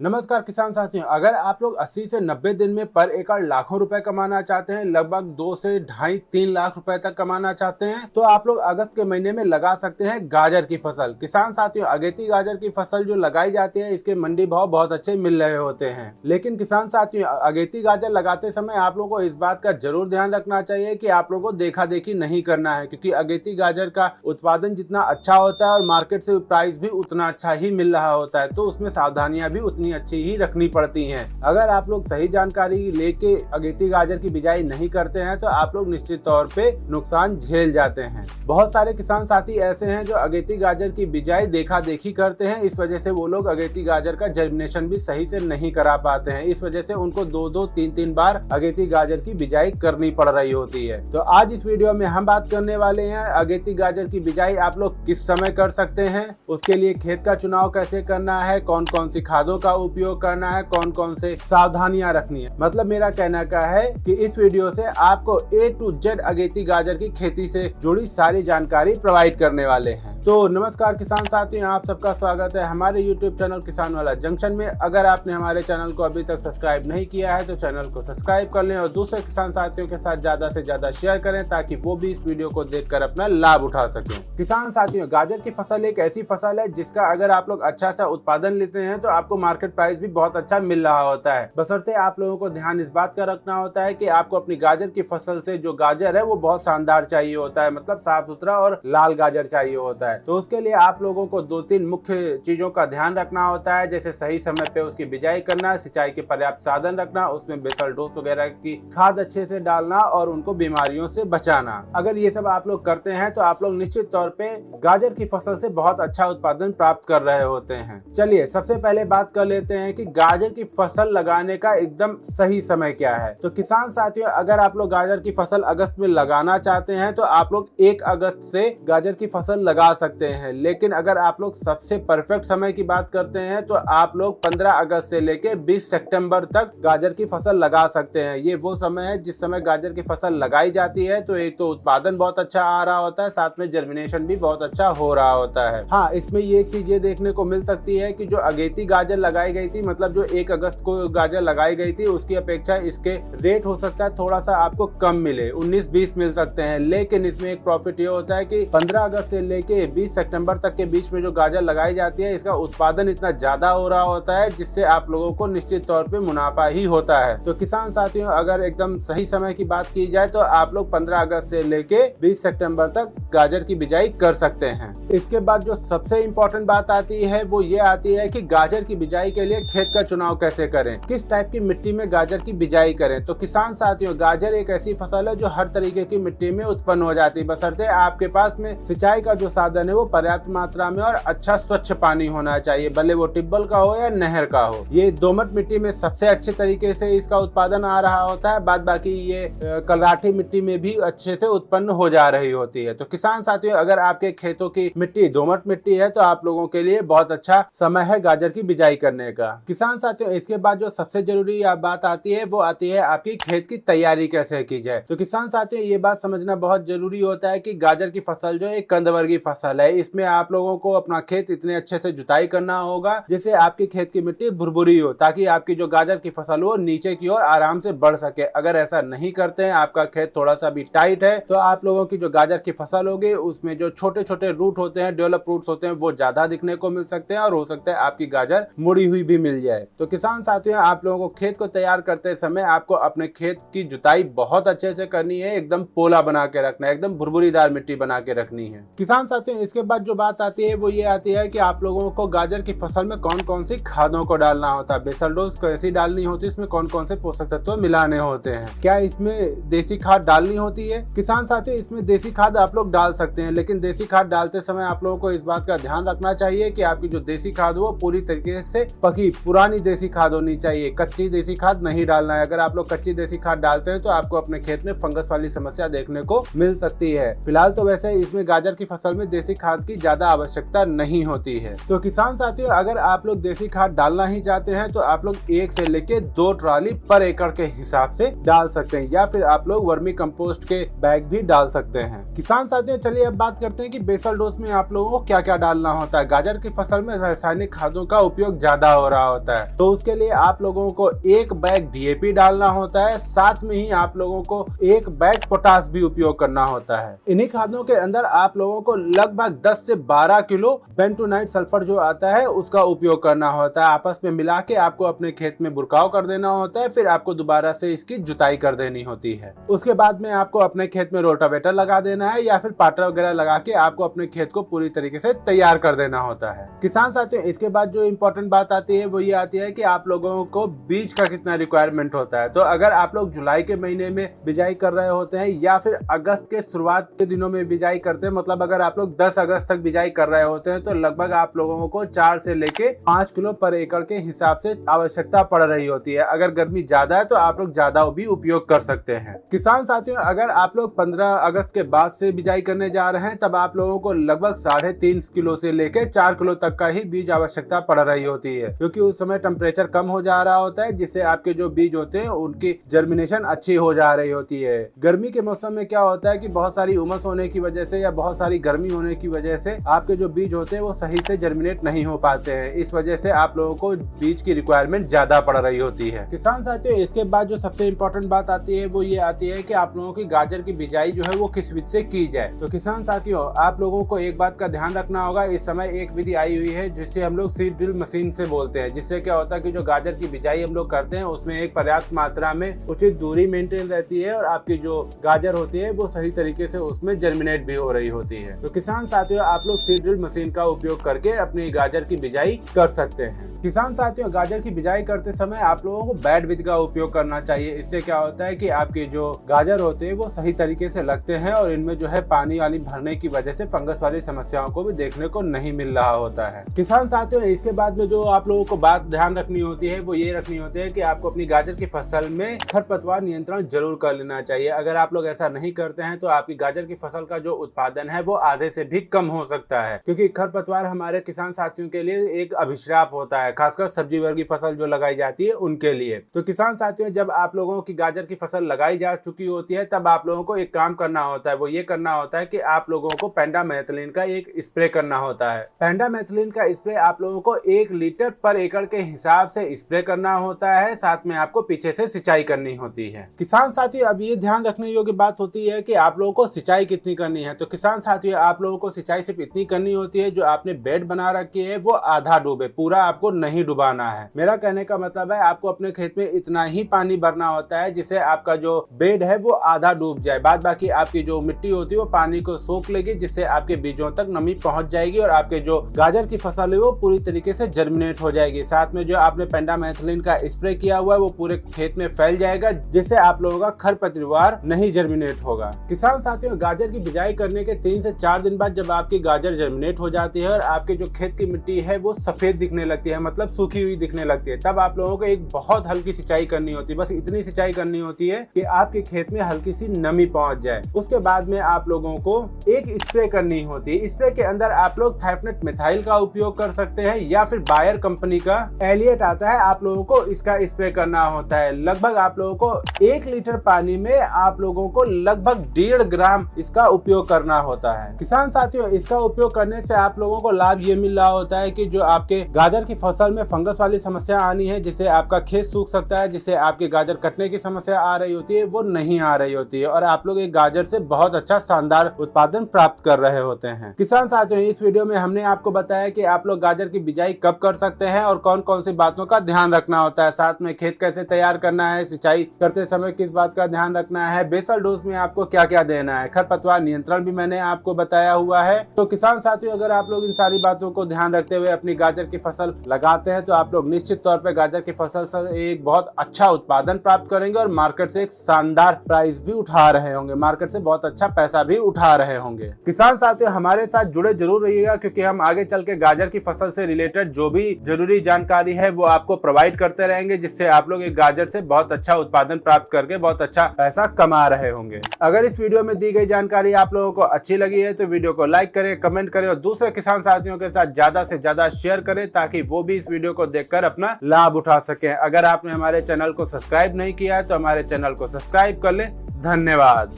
नमस्कार किसान साथियों, अगर आप लोग 80 से 90 दिन में पर एकड़ लाखों रुपए कमाना चाहते हैं, लगभग 2 से ढाई 3 लाख रुपए तक कमाना चाहते हैं, तो आप लोग अगस्त के महीने में लगा सकते हैं गाजर की फसल। किसान साथियों, अगेती गाजर की फसल जो लगाई जाती है, इसके मंडी भाव बहुत अच्छे मिल रहे होते हैं। लेकिन किसान साथियों, अगेती गाजर लगाते समय आप लोगों को इस बात का जरूर ध्यान रखना चाहिए कि आप लोगों को देखा देखी नहीं करना है, क्योंकि अगेती गाजर का उत्पादन जितना अच्छा होता है और मार्केट से प्राइस भी उतना अच्छा ही मिल रहा होता है, तो उसमें सावधानियां भी उतनी अच्छी ही रखनी पड़ती हैं। अगर आप लोग सही जानकारी लेके अगेती गाजर की बिजाई नहीं करते हैं तो आप लोग निश्चित तौर पे नुकसान झेल जाते हैं। बहुत सारे किसान साथी ऐसे हैं जो अगेती गाजर की बिजाई देखा देखी करते हैं, इस वजह से वो लोग अगेती गाजर का जर्मिनेशन भी सही से नहीं करा पाते हैं। इस वजह से उनको 2-2, 3-3 बार अगेती गाजर की बिजाई करनी पड़ रही होती है। तो आज इस वीडियो में हम बात करने वाले हैं अगेती गाजर की बिजाई आप लोग किस समय कर सकते हैं, उसके लिए खेत का चुनाव कैसे करना है, कौन कौन सी खादों का उपयोग करना है, कौन कौन से सावधानियां रखनी है। मतलब मेरा कहना का है कि इस वीडियो से आपको A to Z अगेती गाजर की खेती से जुड़ी सारी जानकारी प्रोवाइड करने वाले हैं। तो नमस्कार किसान साथियों, आप सबका स्वागत है हमारे YouTube चैनल किसान वाला जंक्शन में। अगर आपने हमारे चैनल को अभी तक सब्सक्राइब नहीं किया है तो चैनल को सब्सक्राइब कर लें और दूसरे किसान साथियों के साथ ज्यादा से ज्यादा शेयर करें, ताकि वो भी इस वीडियो को देखकर अपना लाभ उठा सकें। किसान साथियों, गाजर की फसल एक ऐसी फसल है जिसका अगर आप लोग अच्छा सा उत्पादन लेते हैं तो आपको मार्केट प्राइस भी बहुत अच्छा मिल रहा होता है। बशर्ते आप लोगों को ध्यान इस बात का रखना होता है कि आपको अपनी गाजर की फसल से जो गाजर है वो बहुत शानदार चाहिए होता है, मतलब साफ सुथरा और लाल गाजर चाहिए होता है। तो उसके लिए आप लोगों को 2-3 मुख्य चीजों का ध्यान रखना होता है, जैसे सही समय पे उसकी बिजाई करना, सिंचाई के पर्याप्त साधन रखना, उसमें बेसल डोज वगैरह की खाद अच्छे से डालना और उनको बीमारियों से बचाना। अगर ये सब आप लोग करते हैं तो आप लोग निश्चित तौर पे गाजर की फसल से बहुत अच्छा उत्पादन प्राप्त कर रहे होते हैं। चलिए सबसे पहले बात कर लेते हैं कि गाजर की फसल लगाने का एकदम सही समय क्या है। तो किसान साथियों, अगर आप लोग गाजर की फसल अगस्त में लगाना चाहते हैं तो आप लोग 1 अगस्त से गाजर की फसल लगा सकते हैं। लेकिन अगर आप लोग सबसे परफेक्ट समय की बात करते हैं तो आप लोग 15 अगस्त से लेके 20 सितंबर तक गाजर की फसल लगा सकते हैं। ये वो समय है जिस समय गाजर की फसल लगाई जाती है तो एक तो उत्पादन बहुत अच्छा आ रहा होता है, साथ में जर्मिनेशन भी बहुत अच्छा हो रहा होता है। हाँ, इसमें ये चीज ये देखने को मिल सकती है कि जो अगेती गाजर लगाई गई थी, मतलब जो 1 अगस्त को गाजर लगाई गई थी, उसकी अपेक्षा इसके रेट हो सकता है थोड़ा सा आपको कम मिले, 19-20 मिल सकते हैं। लेकिन इसमें एक प्रॉफिट ये होता है कि 15 अगस्त से लेके 20 सितंबर तक के बीच में जो गाजर लगाई जाती है, इसका उत्पादन इतना ज्यादा हो रहा होता है जिससे आप लोगों को निश्चित तौर पे मुनाफा ही होता है। तो किसान साथियों, अगर एकदम सही समय की बात की जाए तो आप लोग 15 अगस्त से लेके 20 सितंबर तक गाजर की बिजाई कर सकते हैं। इसके बाद जो सबसे इम्पोर्टेंट बात आती है वो ये आती है कि गाजर की बिजाई के लिए खेत का चुनाव कैसे करें, किस टाइप की मिट्टी में गाजर की बिजाई करें। तो किसान साथियों, गाजर एक ऐसी फसल है जो हर तरीके की मिट्टी में उत्पन्न हो जाती है, बशर्ते आपके पास में सिंचाई का जो साधन है वो पर्याप्त मात्रा में और अच्छा स्वच्छ पानी होना चाहिए, भले वो टिब्बल का हो या नहर का हो। ये दोमट मिट्टी में सबसे अच्छे तरीके से इसका उत्पादन आ रहा होता है, बाद बाकी ये कलराठी मिट्टी में भी अच्छे से उत्पन्न हो जा रही होती है। तो किसान साथियों, अगर आपके खेतों की मिट्टी दोमट मिट्टी है तो आप लोगों के लिए बहुत अच्छा समय है गाजर की बिजाई करने का। किसान साथियों, इसके बाद जो सबसे जरूरी बात आती है वो आती है आपकी खेत की तैयारी कैसे की जाए। तो किसान साथियों, ये बात समझना बहुत जरूरी होता है कि गाजर की फसल जो एक कंदवर्गीय फसल है, इसमें आप लोगों को अपना खेत इतने अच्छे से जुताई करना होगा जिससे आपकी खेत की मिट्टी भुरभुरी हो, ताकि आपकी जो गाजर की फसल हो नीचे की ओर आराम से बढ़ सके। अगर ऐसा नहीं करते हैं, आपका खेत थोड़ा सा भी टाइट है, तो आप लोगों की जो गाजर की फसल होगी उसमें जो छोटे छोटे रूट होते हैं, डेवलप रूट्स होते हैं, वो ज्यादा दिखने को मिल सकते हैं और हो सकता है आपकी गाजर मुड़ी हुई भी मिल जाए। तो किसान साथियों, आप लोगों को खेत को तैयार करते समय आपको अपने खेत की जुताई बहुत अच्छे से करनी है, एकदम पोला बना के रखना है, एकदम भुरभुरीदार मिट्टी बना के रखनी है। किसान साथियों, इसके बाद जो बात आती है वो ये आती है कि आप लोगों को गाजर की फसल में कौन कौन सी खादों को डालना होता है, बेसल डोज कैसी डालनी होती है, इसमें कौन कौन से पोषक तत्व मिलाने होते हैं, क्या इसमें देसी खाद डालनी होती है। किसान साथियों, इसमें देसी खाद आप लोग डाल सकते हैं, लेकिन देसी खाद डालते समय आप लोगों को इस बात का ध्यान रखना चाहिए कि आपकी जो देसी खाद हो वो पूरी तरीके से पकी पुरानी देसी खाद होनी चाहिए, कच्ची देसी खाद नहीं डालना है। अगर आप लोग कच्ची देसी खाद डालते हैं तो आपको अपने खेत में फंगस वाली समस्या देखने को मिल सकती है। फिलहाल तो वैसे इसमें गाजर की फसल में देसी खाद की ज्यादा आवश्यकता नहीं होती है। तो किसान साथियों, अगर आप लोग देसी खाद डालना ही चाहते हैं तो आप लोग 1 से लेके 2 ट्राली पर एकड़ के हिसाब से डाल सकते हैं, या फिर आप लोग वर्मी कंपोस्ट के बैग भी डाल सकते हैं। किसान साथियों, चलिए अब बात करते हैं कि बेसल डोज में आप लोगों को क्या क्या डालना होता है। गाजर की फसल में रासायनिक खादों का उपयोग ज्यादा हो रहा होता है, तो उसके लिए आप लोगों को 1 बैग DAP डालना होता है, साथ में ही आप लोगों को 1 बैग पोटास भी उपयोग करना होता है। इन्हीं खादों के अंदर आप लोगों को लगभग 10 से 12 किलो बेंटोनाइट सल्फर जो आता है उसका उपयोग करना होता है। आपस में मिला के आपको अपने खेत में बुरकाव कर देना होता है, फिर आपको दोबारा से इसकी जुताई कर देनी होती है। उसके बाद में आपको अपने खेत में रोटावेटर लगा देना है, या फिर पाटर वगैरह लगा के आपको अपने खेत को पूरी तरीके से तैयार कर देना होता है। किसान साथियों, इसके बाद जो इम्पोर्टेंट बात आती है वो ये आती है कि आप लोगों को बीज का कितना रिक्वायरमेंट होता है। तो अगर आप लोग जुलाई के महीने में बिजाई कर रहे होते हैं या फिर अगस्त के शुरुआत के दिनों में बिजाई करते हैं, मतलब अगर आप लोग 10 अगस्त तक बिजाई कर रहे होते हैं, तो लगभग आप लोगों को 4 से लेके 5 किलो पर एकड़ के हिसाब से आवश्यकता पड़ रही होती है। अगर गर्मी ज्यादा है तो आप लोग ज्यादा भी उपयोग कर सकते हैं। किसान साथियों, अगर आप लोग 15 अगस्त के बाद से बिजाई करने जा रहे हैं, तब आप लोगों को लगभग 3.5 किलो से लेके 4 किलो तक का ही बीज आवश्यकता पड़ रही होती है, क्योंकि उस समय टेम्परेचर कम हो जा रहा होता है, जिससे आपके जो बीज होते हैं उनकी जर्मिनेशन अच्छी हो जा रही होती है। गर्मी के मौसम में क्या होता है कि बहुत सारी उमस होने की वजह से या बहुत सारी गर्मी होने की वजह से आपके जो बीज होते हैं वो सही से जर्मिनेट नहीं हो पाते हैं। इस वजह से आप लोगों को बीज की रिक्वायरमेंट ज्यादा पड़ रही होती है। किसान साथियों, इसके बाद जो सबसे इम्पोर्टेंट बात आती है वो ये आती है कि आप लोगों की गाजर की बिजाई जो है वो किस विधि से की जाए। तो किसान साथियों, आप लोगों को एक बात का ध्यान रखना होगा। इस समय एक विधि आई हुई है जिससे हम लोग सीड ड्रिल मशीन से बोलते हैं, जिससे क्या होता है कि जो गाजर की बिजाई हम लोग करते हैं उसमें एक पर्याप्त मात्रा में उचित दूरी मेंटेन रहती है और आपकी जो गाजर होती है वो सही तरीके से उसमें जर्मिनेट भी हो रही होती है। तो किसान साथियों, आप लोग सीड ड्रिल मशीन का उपयोग करके अपनी गाजर की बिजाई कर सकते हैं। किसान साथियों, गाजर की बिजाई करते समय आप लोगों को बेड विधि का उपयोग करना चाहिए। इससे क्या होता है कि आपके जो गाजर होते हैं वो सही तरीके से लगते हैं और इनमें जो है पानी वाली भरने की वजह से फंगस वाली समस्याओं को भी देखने को नहीं मिल रहा होता है। किसान साथियों, इसके बाद में जो आप लोगों को बात ध्यान रखनी होती है वो ये रखनी होती है कि आपको अपनी गाजर की फसल में खरपतवार नियंत्रण जरूर कर लेना चाहिए। अगर आप लोग ऐसा नहीं करते हैं तो आपकी गाजर की फसल का जो उत्पादन है वो आधे से भी कम हो सकता है, क्योंकि खरपतवार हमारे किसान साथियों के लिए एक अभिशाप होता है, खासकर सब्जी वर्ग की फसल जो लगाई जाती है उनके लिए। तो किसान साथियों, जब आप लोगों की गाजर की फसल लगाई जा चुकी होती है तब आप लोगों को एक काम करना होता है, वो ये करना होता है कि आप लोगों को पेंडामेथिलीन का एक स्प्रे करना होता है। पेंडामेथिलीन का स्प्रे आप लोगों को 1 लीटर पर एकड़ के हिसाब से स्प्रे करना होता है, साथ में आपको पीछे से सिंचाई करनी होती है। किसान साथियों, अब ये ध्यान रखने योग्य बात होती है कि आप लोगों को सिंचाई कितनी करनी है। तो किसान साथियों, आप लोगों को सिंचाई सिर्फ इतनी करनी होती है, जो आपने बेड बना रखी है वो आधा डूबे, पूरा आपको नहीं डुबाना है। मेरा कहने का मतलब है आपको अपने खेत में इतना ही पानी भरना होता है जिससे आपका जो बेड है वो आधा डूब जाए, बाद बाकी आपकी जो मिट्टी होती है वो पानी को सोख लेगी, जिससे आपके बीजों तक नमी पहुंच जाएगी और आपके जो गाजर की फसल है वो पूरी तरीके से जर्मिनेट हो जाएगी। साथ में जो आपने पेंडामेथिलीन का स्प्रे किया हुआ है वो पूरे खेत में फैल जाएगा, जिससे आप लोगों का खरपतवार नहीं जर्मिनेट होगा। किसान साथियों, गाजर की बिजाई करने के 3 से 4 दिन बाद जब आपकी गाजर जर्मिनेट हो जाती है और आपके जो खेत की मिट्टी है वो सफेद दिखने लगती है, मतलब सूखी हुई दिखने लगती है, तब आप लोगों को एक बहुत हल्की सिंचाई करनी होती है। बस इतनी सिंचाई करनी होती है कि आपके खेत में हल्की सी नमी पहुंच जाए। उसके बाद में आप लोगों को एक स्प्रे करनी होती है। स्प्रे के अंदर आप लोग थाइफनेट मिथाइल का उपयोग कर सकते हैं या फिर बायर कंपनी का एलिएट आता है, आप लोगों को इसका स्प्रे करना होता है। लगभग आप लोगों को 1 लीटर पानी में आप लोगों को लगभग 1.5 ग्राम इसका उपयोग करना होता है। किसान साथियों, इसका उपयोग करने से आप लोगों को लाभ ये मिल रहा होता है कि जो आपके गाजर की फसल में फंगस वाली समस्या आनी है, जिससे आपका खेत सूख सकता है, जिससे आपके गाजर कटने की समस्या आ रही होती है, वो नहीं आ रही होती है और आप लोग एक गाजर से बहुत अच्छा शानदार उत्पादन प्राप्त कर रहे होते हैं। किसान साथियों, इस वीडियो में हमने आपको बताया कि आप लोग गाजर की बिजाई कब कर सकते हैं और कौन कौन सी बातों का ध्यान रखना होता है, साथ में खेत कैसे तैयार करना है, सिंचाई करते समय किस बात का ध्यान रखना है, बेसल डोज में आपको क्या क्या देना है, खरपतवार नियंत्रण भी मैंने आपको बताया हुआ है। तो किसान साथियों, अगर आप लोग इन सारी बातों को ध्यान रखते हुए अपनी गाजर की फसल लगाते हैं तो आप लोग निश्चित तौर पर गाजर की फसल से एक बहुत अच्छा उत्पादन प्राप्त करेंगे और मार्केट से एक शानदार प्राइस भी उठा रहे होंगे, मार्केट से बहुत अच्छा पैसा भी उठा रहे होंगे। किसान साथियों, हमारे साथ जुड़े जरूर रहिएगा, क्योंकि हम आगे चल के गाजर की फसल से रिलेटेड जो भी जरूरी जानकारी है वो आपको प्रोवाइड करते रहेंगे, जिससे आप लोग एक गाजर से बहुत अच्छा उत्पादन प्राप्त करके बहुत अच्छा पैसा कमा रहे होंगे। अगर इस वीडियो में दी गई जानकारी आप लोगों को अच्छी लगी है तो वीडियो को लाइक करें, कमेंट करें और दूसरे किसान साथियों के साथ ज्यादा से ज्यादा शेयर करें ताकि वो भी इस वीडियो को देखकर अपना लाभ उठा सकें। अगर आपने हमारे चैनल को सब्सक्राइब नहीं किया है तो हमारे चैनल को सब्सक्राइब कर लें। धन्यवाद।